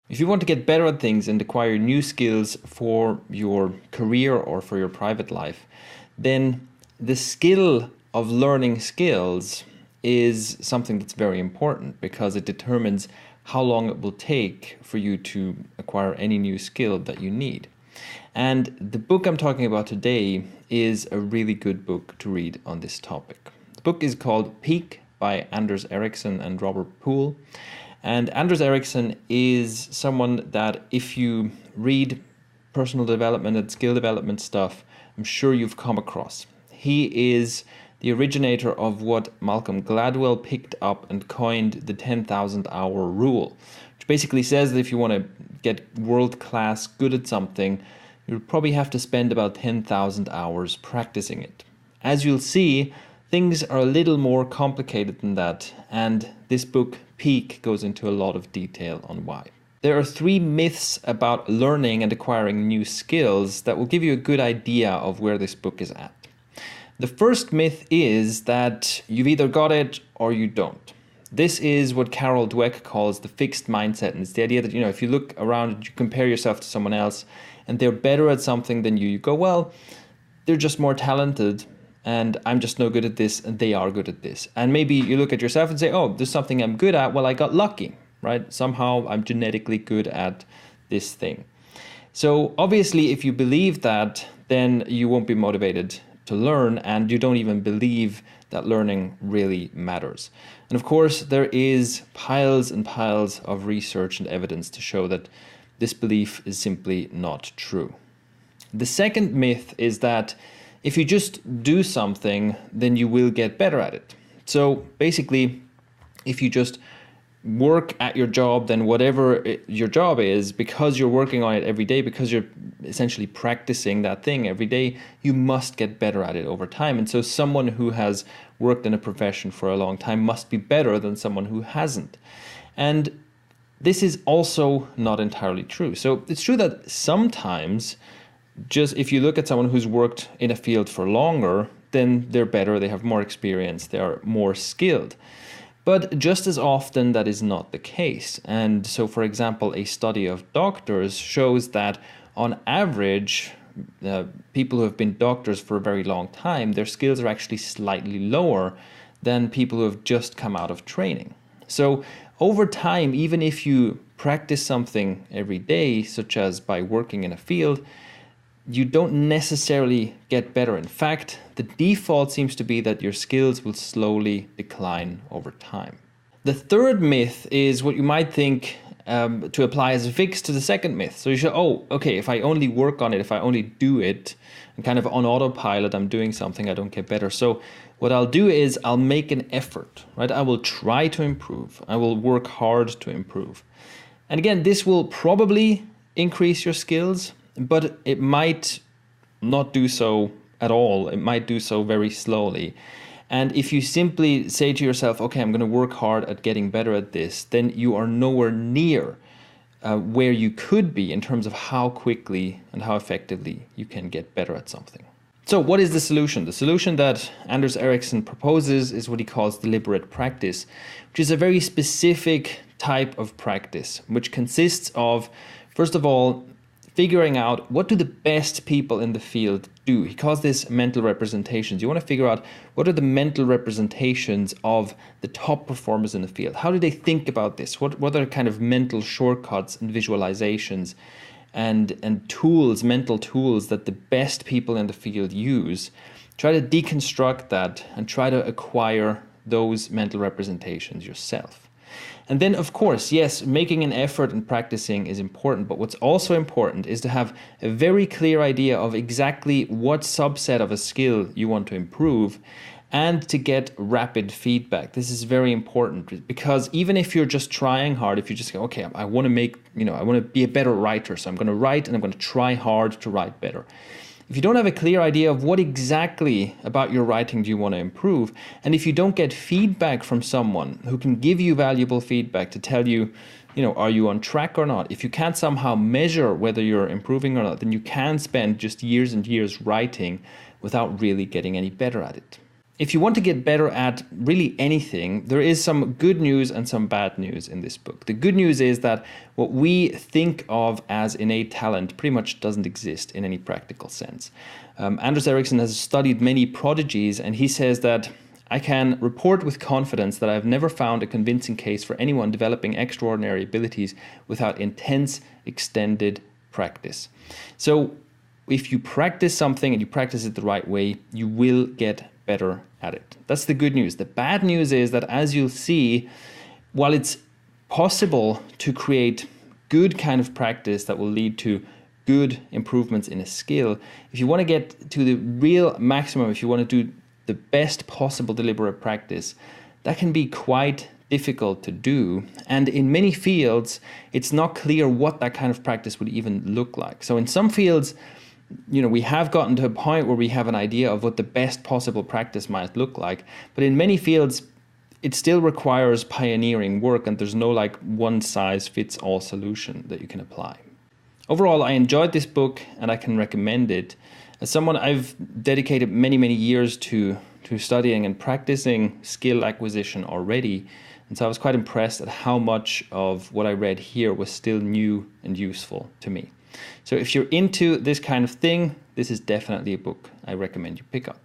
If you want to get better at things and acquire new skills for your career or for your private life, then the skill of learning skills is something that's very important because it determines how long it will take for you to acquire any new skill that you need. And the book I'm talking about today is a really good book to read on this topic. The book is called Peak by Anders Ericsson and Robert Poole. And Anders Ericsson is someone that if you read personal development and skill development stuff, I'm sure you've come across. He is the originator of what Malcolm Gladwell picked up and coined the 10,000 hour rule, which basically says that if you want to get world-class good at something, you'll probably have to spend about 10,000 hours practicing it. As you'll see, things are a little more complicated than that, and this book, Peak, goes into a lot of detail on why. There are 3 myths about learning and acquiring new skills that will give you a good idea of where this book is at. The first myth is that you've either got it or you don't. This is what Carol Dweck calls the fixed mindset, and it's the idea that, if you look around and you compare yourself to someone else and they're better at something than you go, well, they're just more talented and I'm just no good at this and they are good at this. And maybe you look at yourself and say, oh, there's something I'm good at. Well, I got lucky, right? Somehow I'm genetically good at this thing. So obviously, if you believe that, then you won't be motivated to learn, and you don't even believe that learning really matters. And of course, there is piles and piles of research and evidence to show that this belief is simply not true. The second myth is that if you just do something, then you will get better at it. So basically, if you just work at your job, then whatever your job is, because you're working on it every day, because you're essentially practicing that thing every day, you must get better at it over time. And so someone who has worked in a profession for a long time must be better than someone who hasn't. And this is also not entirely true. So it's true that sometimes, just if you look at someone who's worked in a field for longer, then they're better, they have more experience, they are more skilled. But just as often, that is not the case. And so, for example, a study of doctors shows that on average, people who have been doctors for a very long time, their skills are actually slightly lower than people who have just come out of training. So over time, even if you practice something every day, such as by working in a field, you don't necessarily get better. In fact, the default seems to be that your skills will slowly decline over time. The third myth is what you might think to apply as a fix to the second myth. So you should, okay, if I only work on it, if I only do it, and kind of on autopilot, I'm doing something, I don't get better. So what I'll do is I'll make an effort, right? I will try to improve. I will work hard to improve. And again, this will probably increase your skills, but it might not do so at all. It might do so very slowly. And if you simply say to yourself, okay, I'm going to work hard at getting better at this, then you are nowhere near where you could be in terms of how quickly and how effectively you can get better at something. So what is the solution? The solution that Anders Ericsson proposes is what he calls deliberate practice, which is a very specific type of practice, which consists of, first of all, figuring out what do the best people in the field do. He calls this mental representations. You want to figure out what are the mental representations of the top performers in the field. How do they think about this? What are kind of mental shortcuts and visualizations and tools, mental tools that the best people in the field use? Try to deconstruct that and try to acquire those mental representations yourself. And then, of course, yes, making an effort and practicing is important, but what's also important is to have a very clear idea of exactly what subset of a skill you want to improve and to get rapid feedback. This is very important because even if you're just trying hard, if you just go, okay, I want to be a better writer, so I'm going to write and I'm going to try hard to write better. If you don't have a clear idea of what exactly about your writing do you want to improve, and if you don't get feedback from someone who can give you valuable feedback to tell you, are you on track or not? If you can't somehow measure whether you're improving or not, then you can spend just years and years writing without really getting any better at it. if you want to get better at really anything, there is some good news and some bad news in this book. The good news is that what we think of as innate talent pretty much doesn't exist in any practical sense. Anders Ericsson has studied many prodigies, and he says that I can report with confidence that I've never found a convincing case for anyone developing extraordinary abilities without intense, extended practice. So if you practice something and you practice it the right way, you will get better at it. That's the good news. The bad news is that, as you'll see, while it's possible to create good kind of practice that will lead to good improvements in a skill, if you want to get to the real maximum, if you want to do the best possible deliberate practice, that can be quite difficult to do. And in many fields, it's not clear what that kind of practice would even look like. So in some fields, we have gotten to a point where we have an idea of what the best possible practice might look like. But in many fields, it still requires pioneering work, and there's no one size fits all solution that you can apply. Overall, I enjoyed this book and I can recommend it. As someone, I've dedicated many, many years to studying and practicing skill acquisition already. And so I was quite impressed at how much of what I read here was still new and useful to me. So if you're into this kind of thing, this is definitely a book I recommend you pick up.